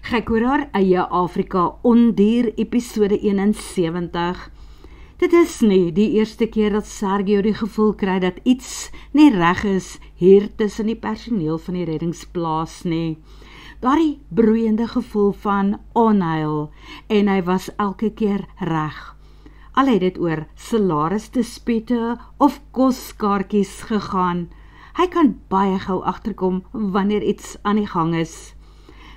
Kyk oor haar eie Afrika Ondier episode 71. Dit is nie die eerste keer dat Sergio die gevoel kry dat iets nie reg is hier tussen die personeel van die reddingsplaas nie. Daardie broeiende gevoel van onheil en hy was elke keer reg. Al het dit oor salarisdispute of koskaartjies gegaan. Hy kan baie gou agterkom wanneer iets aan die gang is.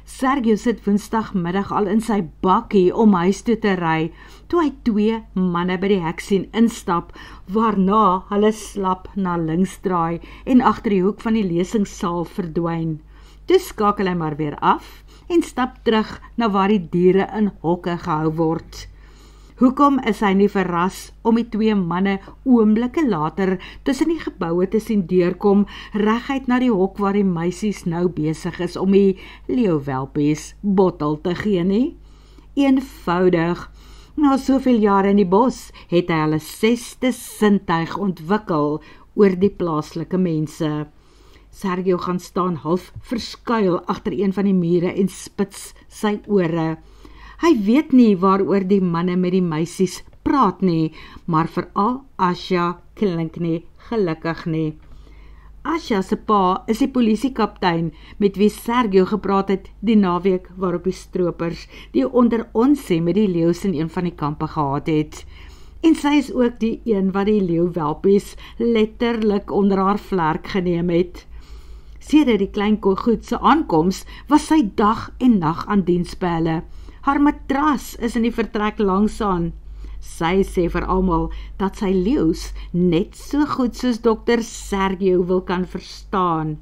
Sergio sit woensdagmiddag al in sy bakkie om huis toe te ry, toe hy 2 manne by die hek sien instap, waarna hulle slap na links draai en agter die hoek van die lesingssaal verdwyn. Toe skakel hy maar weer af en stap terug na waar die diere in hokke gehou word. Hoekom is hy nie verras om die 2 manne oomblikke later tussen die geboue te sien deurkom, reguit na die hok waar die meisies nou besig is om die leeuwelpies bottel te gee nie? Eenvoudig, na soveel jare in die bos, het hy hulle 6de sintuig ontwikkel oor die plaaslike mense. Sergio gaan staan half verskuil agter een van die mure en spits sy ore. Hy weet nie waaroor die manne met die meisies praat nie, maar veral Asja klink nie gelukkig nie. Asja se pa is die polisiekaptein met wie Sergio gepraat het die naweek waarop die stroopers die onder ons met die leeu's in een van die kampe gehad het. En sy is ook die een wat die leeuwelpies letterlik onder haar vlerk geneem het. Sedert die klein goed se aankoms was sy dag en nag aan diens by hulle. Haar matras is in die vertrek langsaan. Sy sê vir almal dat sy leeu's net so goed soos dokter Sergio wil kan verstaan.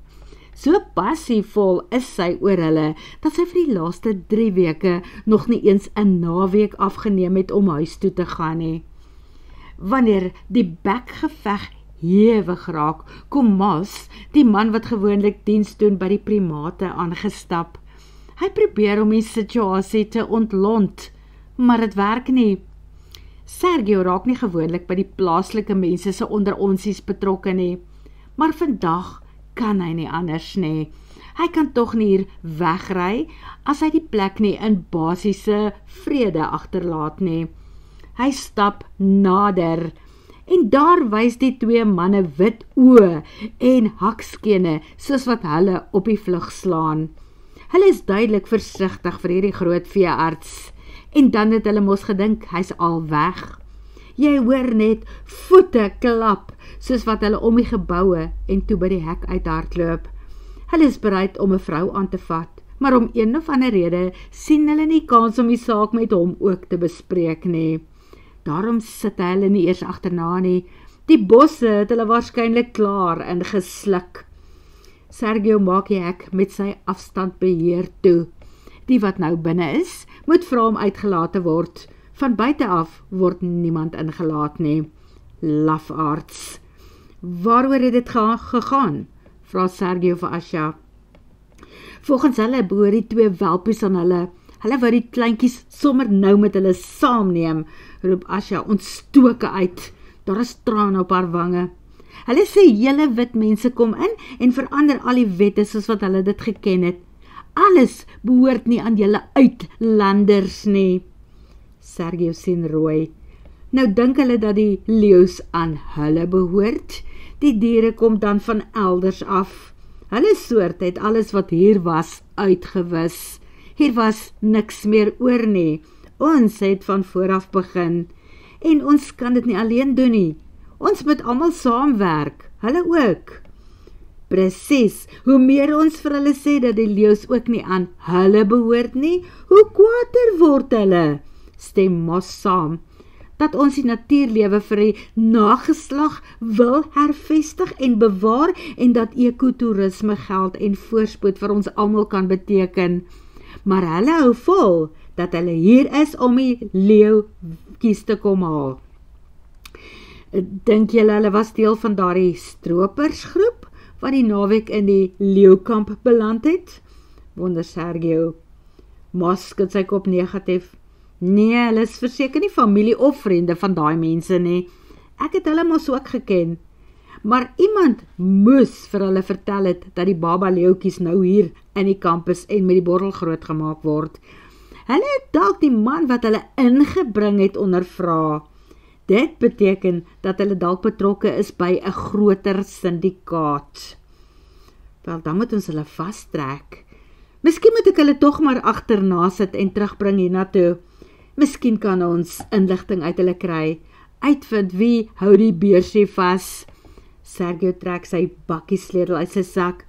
So passievol is sy oor hulle, dat sy vir die laaste 3 weke nog nie eens 'n naweek afgeneem het om huis toe te gaan nie. Wanneer die bekgeveg hewig raak, kom Mas, die man wat gewoonlik diens doen by die primate, aangestap. Hy probeer om die situasie te ontlont, maar dit werk nie. Sergio raak nie gewoonlik by die plaaslike mense se onderonsies betrokke nie, maar vandag kan hy nie anders nie. Hy kan tog nie hier wegry as hy die plek nie in basiese vrede agterlaat nie. Hy stap nader en daar wys die 2 manne wit oë en hakskene soos wat hulle op die vlug slaan. Hulle is duidelik versigtig vir hierdie groot veearts en dan het hulle mos gedink hy's al weg. Jy hoor net voete klap soos wat hulle om die geboue en toe by die hek uithardloop. Hulle is bereid om 'n vrou aan te vat, maar om een of ander rede sien hulle nie kans om die saak met hom ook te bespreek nie. Daarom sit hulle nie eers agterna nie. Die bosse het hulle waarskynlik klaar ingesluk. Sergio maak die hek met sy afstandbeheer toe. Die wat nou binne is, moet vra om uitgelaat te word. Van buite af word niemand ingelaat nie. Lafaards. Waaroor het dit gegaan? Vra Sergio vir Asja. Volgens hulle behoor die 2 welpies aan hulle. Hulle wou die kleintjies sommer nou met hulle saamneem, roep Asja ontstoke uit. Daar is trane op haar wange. Hulle sê hele wit mense kom in en verander al die wette soos wat hulle dit geken het. Alles behoort nie aan julle uitlanders nie. Sergio sien rooi. Nou dink hulle dat die leeu's aan hulle behoort. Die diere kom dan van elders af. Hulle soort het alles wat hier was uitgewis. Hier was niks meer oor nie. Ons het van vooraf begin. En ons kan dit nie alleen doen nie. Ons moet almal saamwerk. Hulle ook. Presies, hoe meer ons vir hulle sê dat die leeu's ook nie aan hulle behoort nie, hoe kwaader word hulle. Stem Mas saam, dat ons die natuurlewe vir die nageslag wil hervestig en bewaar en dat ekotourisme geld en voorspoed vir ons almal kan beteken. Maar hulle hou vol dat hulle hier is om die leeuwkies te kom haal. Dink julle hulle was deel van daardie stropersgroep wat die naweek in die leeukamp beland het? Wonder Sergio. Mas skud sy kop negatief. Nee, hulle is verseker nie familie of vriende van daai mense nie. Ek het hulle mos ook geken. Maar iemand moes vir hulle vertel het dat die baba leeuwtjies nou hier in die kampus en met die bordel grootgemaak word. Hulle het dalk die man wat hulle ingebring het ondervra. Dit beteken dat hulle dalk betrokke is by 'n groter syndikaat. Wel, dan moet ons hulle vastrek. Miskien moet ek hulle tog maar agterna sit en terugbring hiernatoe. Miskien kan ons inligting uit hulle kry. Uitvind wie hou die beursie vas. Sergio trek sy bakkiesleutel uit sy sak.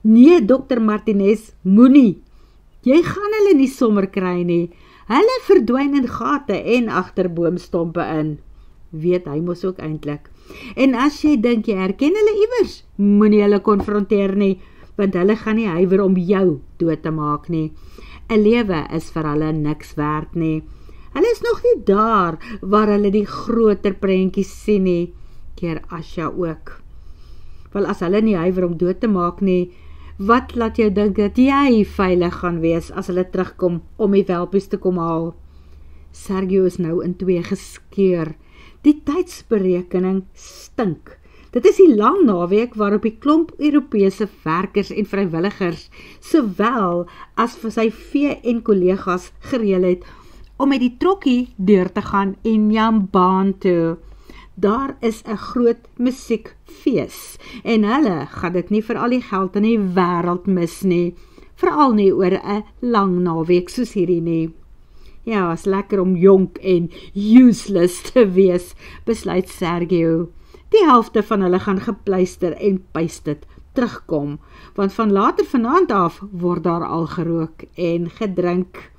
Nee, Dr. Martinez, moenie. Jy gaan hulle nie sommer kry nie. Hulle verdwyn in gate en agter boomstompe in. Weet hy mos ook eintlik. En as jy dink jy herken hulle iewers, moenie hulle konfronteer nie, want hulle gaan nie huiwer om jou dood te maak nie. 'n Lewe is vir hulle niks werd nie. Hulle is nog nie daar waar hulle die groter prentjies sien nie. Keer Asja ook. Wel, as hulle nie huiwer om dood te maak nie, wat laat jou dink dat jy veilig gaan wees as hulle terugkom om die welpies te kom haal? Sergio is nou in twee geskeur. Die tydsberekening stink. Dit is die lang naweek waarop die klomp Europese werkers en vrywilligers, sowel as vir sy vee en kollegas gereël het om met die trokkie deur te gaan en Jambaan toe. Daar is 'n groot musiekfees en hulle gaan dit nie vir al die geld in die wêreld mis nie, veral nie oor 'n lang naweek soos hierdie nie. Ja, is lekker om jonk en useless te wees, besluit Sergio. Die helfte van hulle gaan gepleister en puisted terugkom, want van later vanaand af word daar al gerook en gedrink.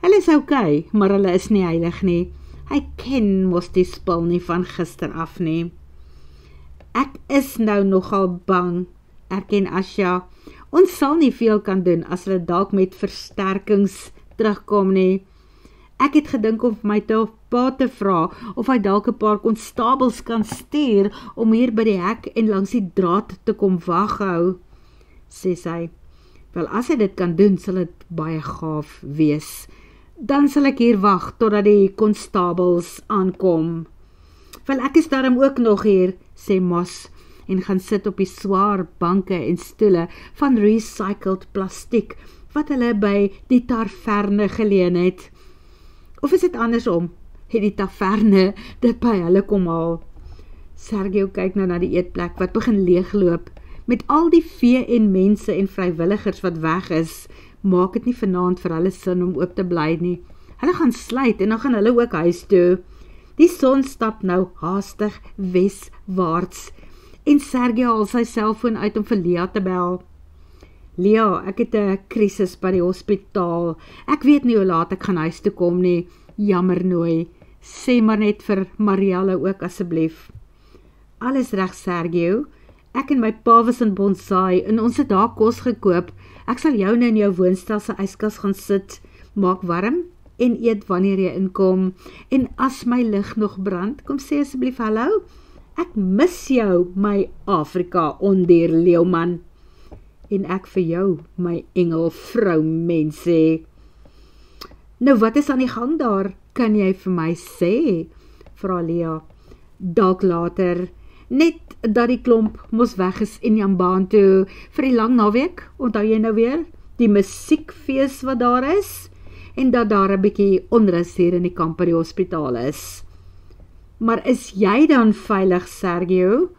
Hulle is okay, maar hulle is nie heilig nie. Hy ken mos die spul nie van gister af nie. Ek is nou nogal bang, erken Asja. Ons sal nie veel kan doen as hulle dalk met versterkings terugkom nie. Ek het gedink of my pa te vra of hy dalk 'n paar konstabels kan stuur om hier by die hek en langs die draad te kom waghou, sê sy. Wel, as hy dit kan doen, sal dit baie gaaf wees. Dan sal ek hier wag totdat die konstabels aankom. Wel, ek is daarom ook nog hier, sê Moss, en gaan sit op die swaar banke en stoele van recycled plastiek, wat hulle by die taverne geleen het. Of is dit andersom? Het die taverne dit by hulle kom haal? Sergio kyk nou na die eetplek wat begin leegloop. Met al die vee en mense en vrywilligers wat weg is, maak dit nie vanaand vir hulle sin om oop te bly nie. Hulle gaan sluit en dan gaan hulle ook huis toe. Die son stap nou haastig weswaarts en Sergio haal sy selfoon uit om vir Lea te bel. Lea, ek het 'n krisis by die hospitaal. Ek weet nie hoe laat ek gaan huis toe kom nie. Jammer nooi. Sê maar net vir Marielle ook asseblief. Alles reg, Sergio. Ek en my pa was in Bonsai en ons het daar kos gekoop. Ek sal jou nou in jou woonstel se yskas gaan sit, maak warm en eet wanneer jy inkom. En as my lig nog brand, kom sê asseblief hallo. Ek mis jou, my Afrika ondier leeuman. En ek vir jou, my engel vrou mens sê. Nou wat is aan die gang daar? Kan jy vir my sê? Vra Lea. Dalk later. Net dat die klomp mos weg is in Jambaan toe vir die lang naweek, onthou jy nou weer? Die musiekfees wat daar is, en dat daar 'n bietjie onrus hier in die kamp by die hospitaal is. Maar is jy dan veilig, Sergio?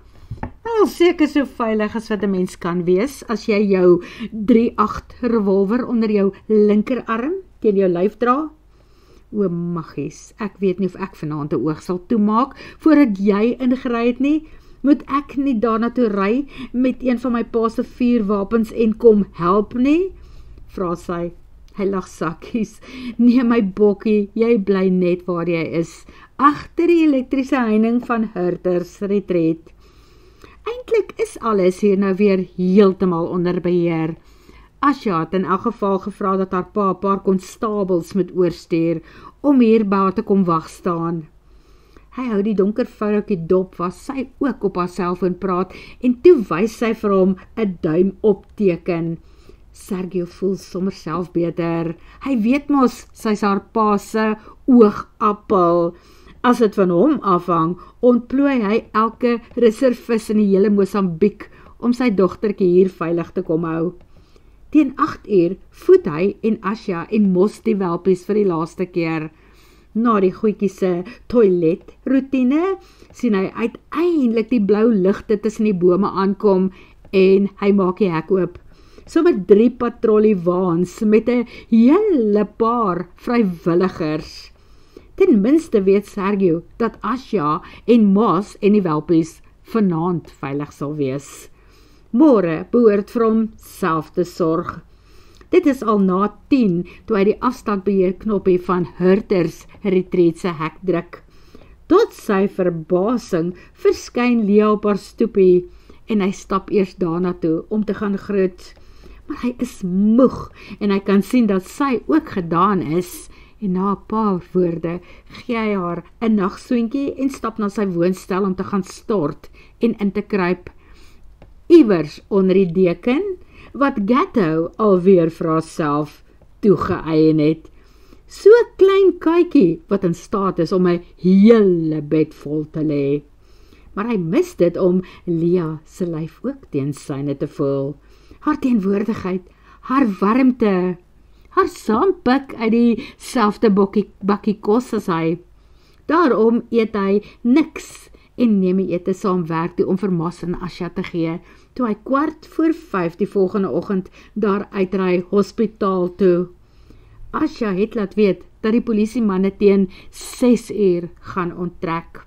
Wel, seker so veilig as wat 'n mens kan wees, as jy jou 3.8 revolver onder jou linkerarm teen jou lyf dra. O maggies, ek weet nie of ek vanaand 'n oog sal toemaak voordat jy ingery het nie. Moet ek nie daarna toe ry met een van my pa se vuurwapens en kom help nie? Vra sy. Hy lag sakkies. Nee my bokkie, jy bly net waar jy is, agter die elektriese heining van Hurters Retreat. Eintlik is alles hier nou weer heeltemal onder beheer. Asja het in elk geval gevra dat haar pa 'n paar konstabels moet oorstuur om hier by haar te kom wag staan. Hy hou die donker vrouwtjie dop waar sy ook op haar selfoon praat en toe wys sy vir hom 'n duim opteken. Sergio voel sommer self beter. Hy weet mos sy's haar pa se oogappel. As dit van hom afhang, ontplooi hy elke reservis in die hele Mosambiek om sy dogtertjie hier veilig te kom hou. Teen 8 uur voed hy en Asja en Mos die welpies vir die laaste keer. Na die goedjie se toiletroutine sien hy uiteindelik die blou ligte tussen die bome aankom en hy maak die hek oop. So met 3 patrolliewaans met 'n hele paar vrywilligers. Ten minste weet Sergio dat Asja en Mos en die welpies vanaand veilig sal wees. Môre behoort vir hom self te sorg. Dit is al na 10 toe hy die afstandbeheer knoppie van Hurters Retreat se hek druk. Tot sy verbasing verskyn Lia op haar stoepie en hy stap eers daarna toe om te gaan groet. Maar hy is moeg en hy kan sien dat sy ook gedaan is en na 'n paar woorde gee hy haar 'n nagsoentjie en stap na sy woonstel om te gaan stort en in te kruip. Iewers onder die deken wat Gatto alweer vir haarself toegeëien het. So 'n klein katjie wat in staat is om 'n hele bed vol te lê. Maar hy mis dit om Lia se lyf ook teen syne te voel. Haar teenwoordigheid, haar warmte, haar saampik uit dieselfde bakkie kos as hy. Daarom eet hy niks en neem die ete saam werk toe om vir Mos en Asja te gee, toe hy 4:15 die volgende oggend daar uitry hospitaal toe. Asja het laat weet dat die polisiemanne teen 6 uur gaan onttrek.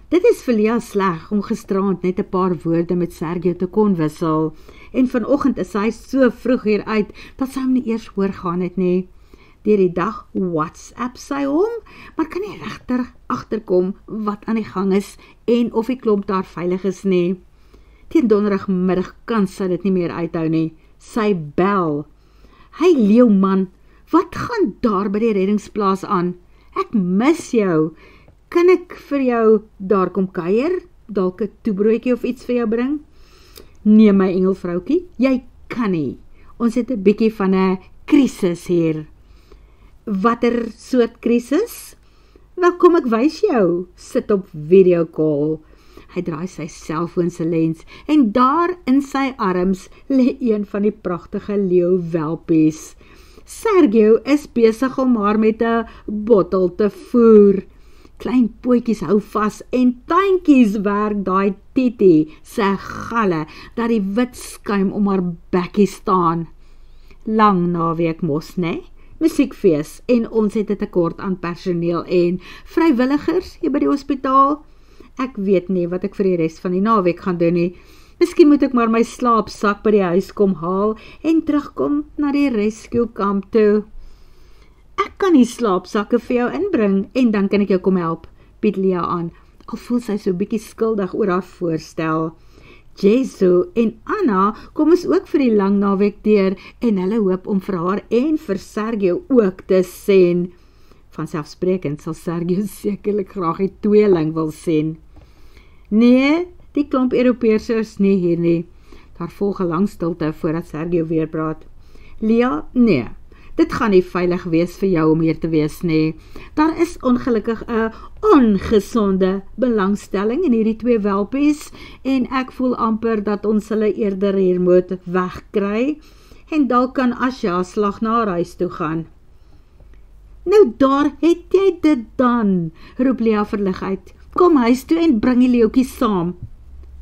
Dit is vir Lia sleg om gisterand net 'n paar woorde met Sergio te kon wissel, en vanoggend is hy so vroeg hier uit, dat sy hom nie eers hoor gaan het nie. Deur die dag WhatsApp sy hom, maar kan nie regtig agterkom wat aan die gang is, en of die klomp daar veilig is nie. Teen donderdagmiddag kan sy dit nie meer uithou nie. Sy bel. Hey leeuman, wat gaan daar by die reddingsplaas aan? Ek mis jou. Kan ek vir jou daar kom kuier? Dalk 'n toebroodjie of iets vir jou bring? Nee my engelvroukie, jy kan nie. Ons het 'n bietjie van 'n krisis hier. Watter soort krisis? Wel kom ek wys jou. Sit op videocall. Hy draai sy selfoon se lens en daar in sy arms lê een van die pragtige leeuwelpies. Sergio is besig om haar met 'n bottel te voer. Klein pootjies hou vas en tandjies werk daai Titi se galle dat die wit skuim om haar bekkie staan. Lang naweek mos, né? Musiekfees en ons het 'n tekort aan personeel en vrywilligers hier by die hospitaal. Ek weet nie wat ek vir die res van die naweek gaan doen nie. Miskien moet ek maar my slaapsak by die huis kom haal en terugkom na die rescue kamp toe. Ek kan die slaapsakke vir jou inbring en dan kan ek jou kom help, bied Lia aan, al voel sy so bietjie skuldig oor haar voorstel. Jesu en Anna kom ons ook vir die lang naweek deur en hulle hoop om vir haar en vir Sergio ook te sien. Vanselfsprekend sal Sergio sekerlik graag die tweeling wil sien. Nee, die klomp Europeërs is nie hier nie. Daar volg 'n lang stilte voordat Sergio weer praat. Lia, nee. Dit gaan nie veilig wees vir jou om hier te wees nie. Daar is ongelukkig 'n ongesonde belangstelling in hierdie twee welpies en ek voel amper dat ons hulle eerder hier moet wegkry en dalk kan Asja slag na haar huis toe gaan. Nou daar het jy dit dan, roep Lia verlig uit. Kom huis toe en bring die leeuetjies saam.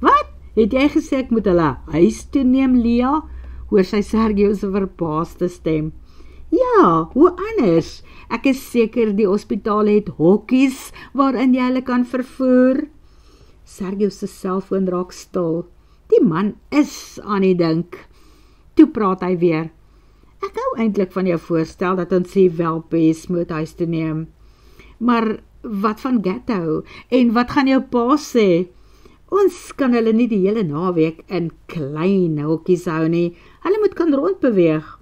Wat? Het jy gesê ek moet hulle huis toe neem, Lia? Hoor sy Sergio se verbaasde stem. Ja, hoe anders? Ek is seker die hospitaal het hokkies waarin jy hulle kan vervoer. Sergio se selfoon raak stil. Die man is aan die dink. Toe praat hy weer. Ek hou eintlik van jou voorstel dat ons die welpies moet huis toe neem. Maar wat van Gatto? En wat gaan jou pa sê? Ons kan hulle nie die hele naweek in klein hokkies hou nie. Hulle moet kan rondbeweeg.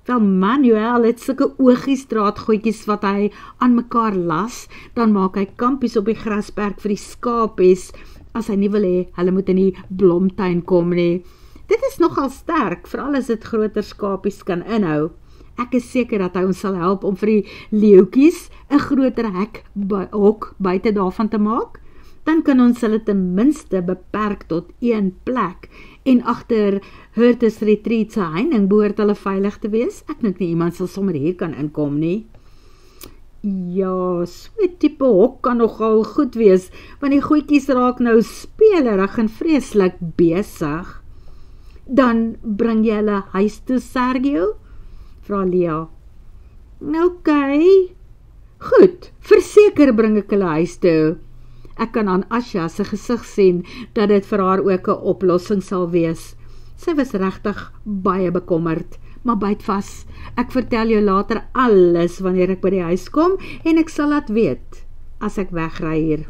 Wel Manuel het sulke oogiestraatgoedjies wat hy aan mekaar las, dan maak hy kampies op die grasperk vir die skapies, as hy nie wil hê, hulle moet in die blomtuin kom nie. Dit is nogal sterk, veral as dit groter skapies kan inhou. Ek is seker dat hy ons sal help om vir die leeuwtjies 'n groter hok buite daarvan te maak. Dan kan ons hulle ten minste beperk tot een plek en agter Hurt's Retreat se heining behoort hulle veilig te wees. Ek dink nie iemand sal sommer hier kan inkom nie. Ja, so 'n tipe hok kan nogal goed wees, want die goedjies raak nou spelerig en vreeslik besig. Dan bring jy hulle huis toe, Sergio? Vra Lia. Ok, goed, verseker bring ek hulle huis toe. Ek kan aan Asja se gesig sien dat dit vir haar ook 'n oplossing sal wees. Sy was regtig baie bekommerd, maar byt vas. Ek vertel jou later alles wanneer ek by die huis kom en ek sal laat weet as ek wegry hier.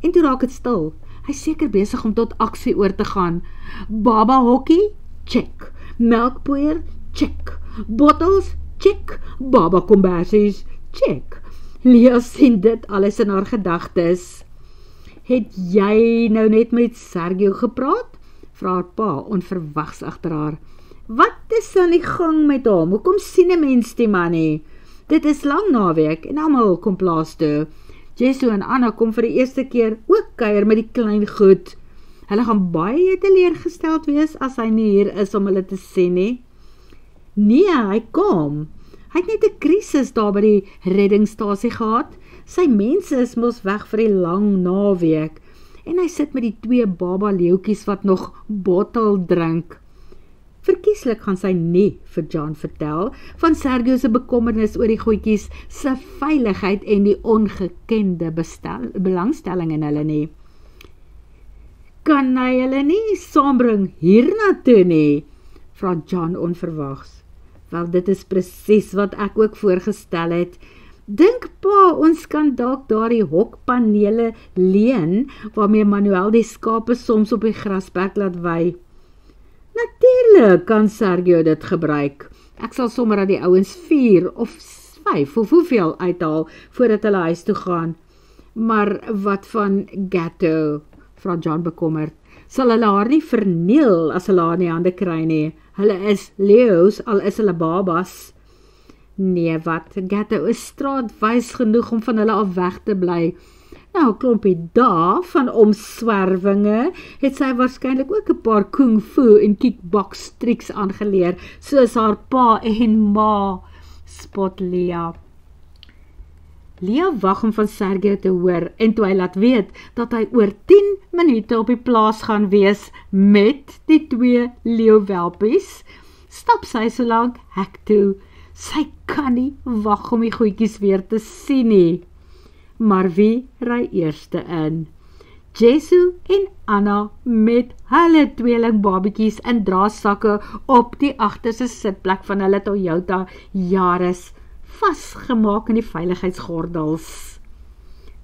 En toe raak dit stil. Hy is seker besig om tot aksie oor te gaan. Baba hokkie? Check. Melkpoeier? Check. Bottels? Check. Baba kombersies? Check. Lia sien dit alles in haar gedagtes. Het jy nou net met Sergio gepraat? Vra haar pa onverwags agter haar. Wat is aan die gang met hom? Hoekom sien 'n mens die man nie? Dit is lang naweek en almal kom plaas toe. Jesu en Anna kom vir die eerste keer ook kuier met die klein goed. Hulle gaan baie teleurgesteld wees as hy nie hier is om hulle te sien nie. Nee, hy kom. Hy het net 'n krisis daar by die reddingsstasie gehad. Sy mense is mos weg vir die lang naweek. En hy sit met die 2 baba leeuwtjies wat nog bottel drink. Verkieslik gaan sy nie vir John vertel van Sergio se bekommernis oor die goedjies se veiligheid en die ongekende belangstelling in hulle nie. Kan hy hulle nie saambring hiernatoe nie? Vra John onverwags. Wel, dit is presies wat ek ook voorgestel het. Dink pa, ons kan dalk daardie hokpanele leen, waarmee Manuel die skape soms op die grasperk laat wei. Natuurlik kan Sergio dit gebruik. Ek sal sommer dat die ouens 4 of 5 of hoeveel uithaal, voordat hulle huis toe gaan. Maar wat van Gatto? Vra John bekommerd. Sal hulle haar nie verniel as hulle haar in die hande kry nie? Hulle is leeu's, al is hulle babas. Nee, wat? Gatto is straatwys genoeg om van hulle af weg te bly. Nou, 'n klompie dae van omswervinge het sy waarskynlik ook 'n paar kung fu en kickbox triks aangeleer, soos haar pa en ma, spot Lia. Lia wag om van Sergio te hoor en toe hy laat weet dat hy oor 10 minute op die plaas gaan wees met die 2 leeuwelpies, stap sy so lank hek toe. Sy kan nie wag om die goedjies weer te sien nie. Maar wie ry eerste in? Jesu en Anna met hulle tweeling babetjies in draagsakke op die agterste sitplek van hulle Toyota Yaris, vasgemaak in die veiligheidsgordels.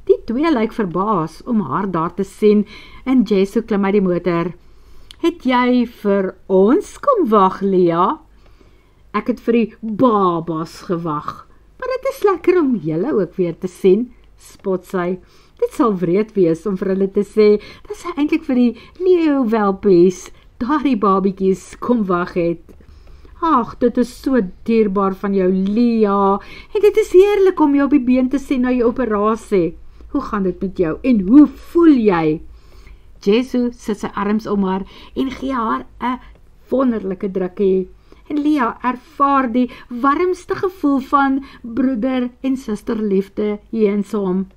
Die 2 lyk verbaas om haar daar te sien en Jesu klim uit die motor. Het jy vir ons kom wag, Lia? Ek het vir die babas gewag, maar dit is lekker om julle ook weer te sien, spot sy. Dit sal wreed wees om vir hulle te sê, dat sy eintlik vir die leeuwelpies, daardie babietjies, kom wag het. Ag, dit is so dierbaar van jou, Lia, en dit is heerlik om jou op die been te sien na jou operasie. Hoe gaan dit met jou, en hoe voel jy? Jesu sit sy arms om haar, en gee haar 'n wonderlike drukkie. En Lia ervaar die warmste gevoel van broeder en susterliefde heensom.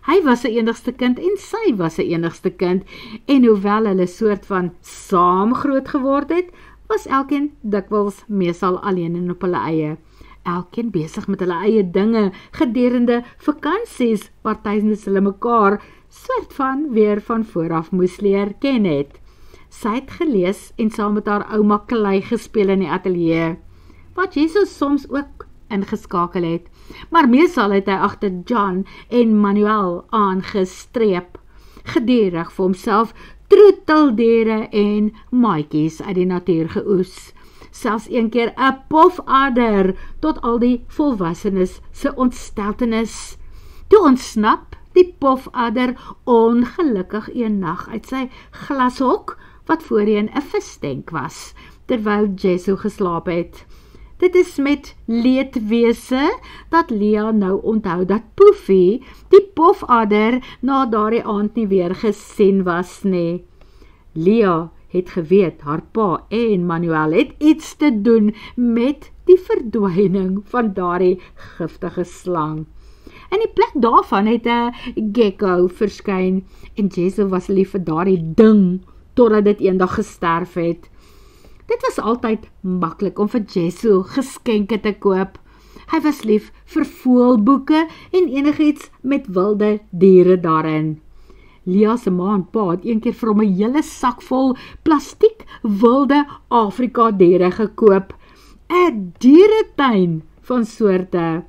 Hy was 'n enigste kind en sy was 'n enigste kind, en hoewel hulle soort van saam groot geword het, was elkeen dikwels meestal alleen en op hulle eie. Elkeen besig met hulle eie dinge gedurende vakansies, partytens hulle mekaar soort van weer van vooraf moes leer ken het. Sy het gelees en saam met haar ouma klei gespeel in die ateljee, wat Jesus soms ook ingeskakel het, maar meestal het hy agter John en Manuel aangestreep, gedurig vir homself troeteldiere en maatjies uit die natuur geoes, selfs een keer 'n pofadder, tot al die volwassenes se ontsteltenis. Toe ontsnap die pofadder ongelukkig een nag uit sy glashok, wat voorheen 'n visstenk was, terwyl Jesu geslaap het. Dit is met leedwese dat Lea nou onthou dat Poefie, die pofadder, na daardie aand nie weer gesien was nie. Lea het geweet, haar pa en Manuel het iets te doen met die verdwyning van daardie giftige slang. In die plek daarvan het 'n gecko verskyn en Jezzo was lief vir daardie ding totdat dit eendag gesterf het. Dit was altyd maklik om vir Jezzo geskenke te koop. Hy was lief vir voëlboeke en enigiets met wilde diere daarin. Lea se ma en pa het een keer vir hom 'n hele sak vol plastiek wilde Afrika diere gekoop. 'n Dieretuin van soorte.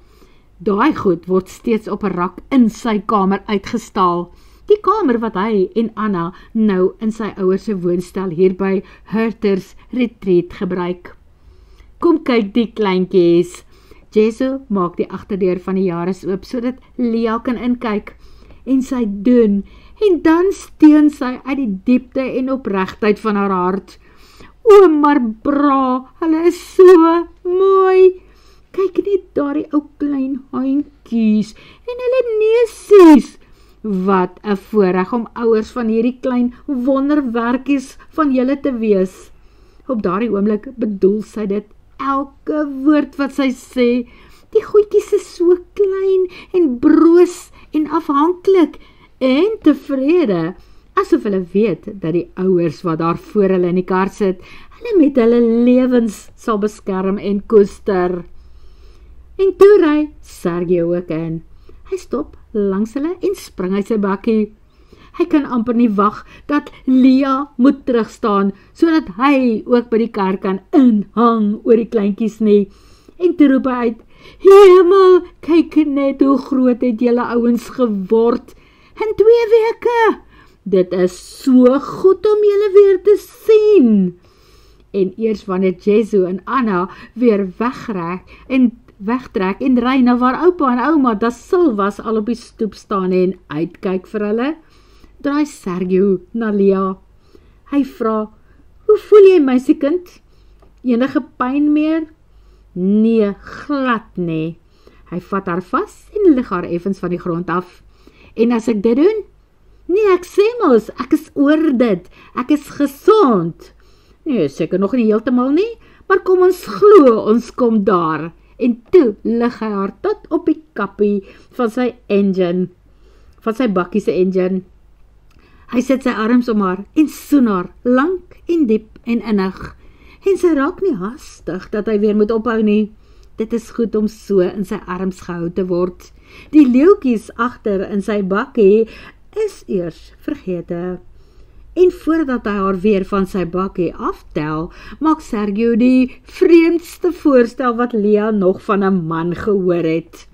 Daai goed word steeds op 'n rak in sy kamer uitgestal. Die kamer wat hy en Anna nou in sy ouers se woonstel hier by Hurters Retreat gebruik. Kom kyk die kleintjies. Jezzo maak die agterdeur van die jares oop sodat Lea kan inkyk en sy doen en dan steun sy uit die diepte en opregtheid van haar hart. O, maar bra, hulle is so mooi. Kyk net daardie ou klein handjies en hulle neusies. Wat 'n voorreg om ouers van hierdie klein wonderwerkies van julle te wees. Op daardie oomblik bedoel sy dit elke woord wat sy sê. Die goedjies is so klein en broos en afhanklik en tevrede, asof hulle weet dat die ouers wat daar voor hulle in die kar sit, hulle met hulle lewens sal beskerm en koester. En toe ry Sergio ook in. Hy stop langs hulle en spring uit sy bakkie. Hy kan amper nie wag dat Lea moet terugstaan, sodat hy ook by die kar kan inhang oor die kleintjies nie. En toe roep hy uit, Hemel, kyk net hoe groot het julle ouens geword. In 2 weke. Dit is so goed om julle weer te sien. En eers wanneer Jezzo en Anna weer wegtrek en ry na waar oupa en ouma da Silvas al op die stoep staan en uitkyk vir hulle, draai Sergio na Lea. Hy vra, hoe voel jy, meisiekind? Enige pyn meer? Nee, glad nie. Hy vat haar vas en lig haar effens van die grond af. En as ek dit doen? Nee, ek sê mos, ek is oor dit. Ek is gesond. Nee, seker nog nie heeltemal nie, maar kom ons glo, ons kom daar. En toe lig hy haar tot op die kappie van sy engine, van sy bakkie se engine. Hy sit sy arms om haar en soen haar, lank en diep en innig. En sy raak nie hastig dat hy weer moet ophou nie. Dit is goed om so in sy arms gehou te word. Die leeuwtjies agter in sy bakkie is eers vergete. En voordat hy haar weer van sy bakkie aftel, maak Sergio die vreemdste voorstel wat Lea nog van 'n man gehoor het.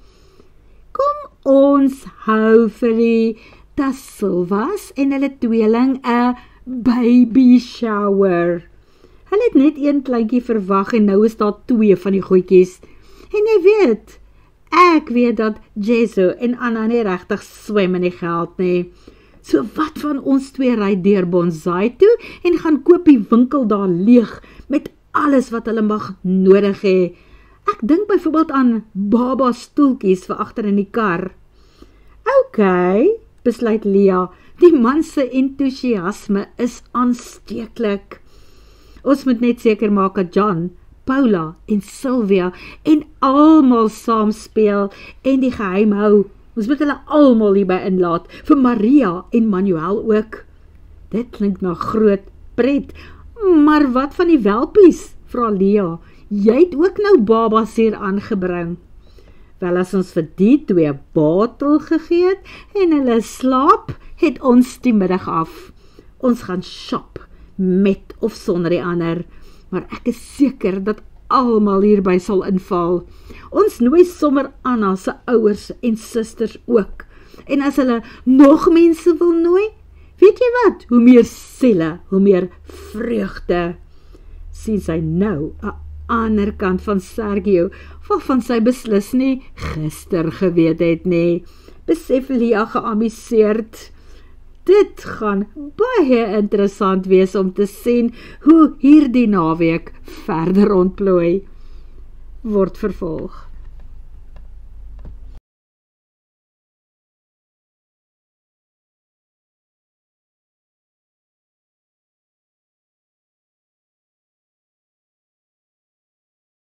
Kom ons hou vir die da Silvas en hulle tweeling 'n baby shower. Hulle het net een kleintjie verwag en nou is daar 2 van die goedjies. En jy weet, ek weet dat Jezzo en Anna nie regtig swem in die geld nie. So wat van ons 2 ry deur Bonsai toe en gaan koop die winkel daar leeg met alles wat hulle mag nodig hê. Ek dink byvoorbeeld aan baba stoeltjies vir agter in die kar. OK, besluit Lea, die man se entoesiasme is aansteeklik. Ons moet net seker maak dat John, Paula en Sylvia en almal saam speel en die geheim hou. Ons moet hulle almal hierby inlaat, vir Maria en Manuel ook. Dit klink na groot pret, maar wat van die welpies, vra Lea. Jy het ook nou babas hier aangebring. Wel, as ons vir die 2 batel gegee het en hulle slaap, het ons die middag af. Ons gaan shop, met of sonder die ander, maar ek is seker dat almal hierby sal inval. Ons nooi sommer Anna se ouers en susters ook. En as hulle nog mense wil nooi, weet jy wat, hoe meer siele, hoe meer vreugde. Sien sy nou 'n ander kant van Sergio, waarvan sy beslis nie gister geweet het nie. Besef Lea geamuseerd. Dit gaan baie interessant wees om te sien hoe hierdie naweek verder ontplooi. word vervolg.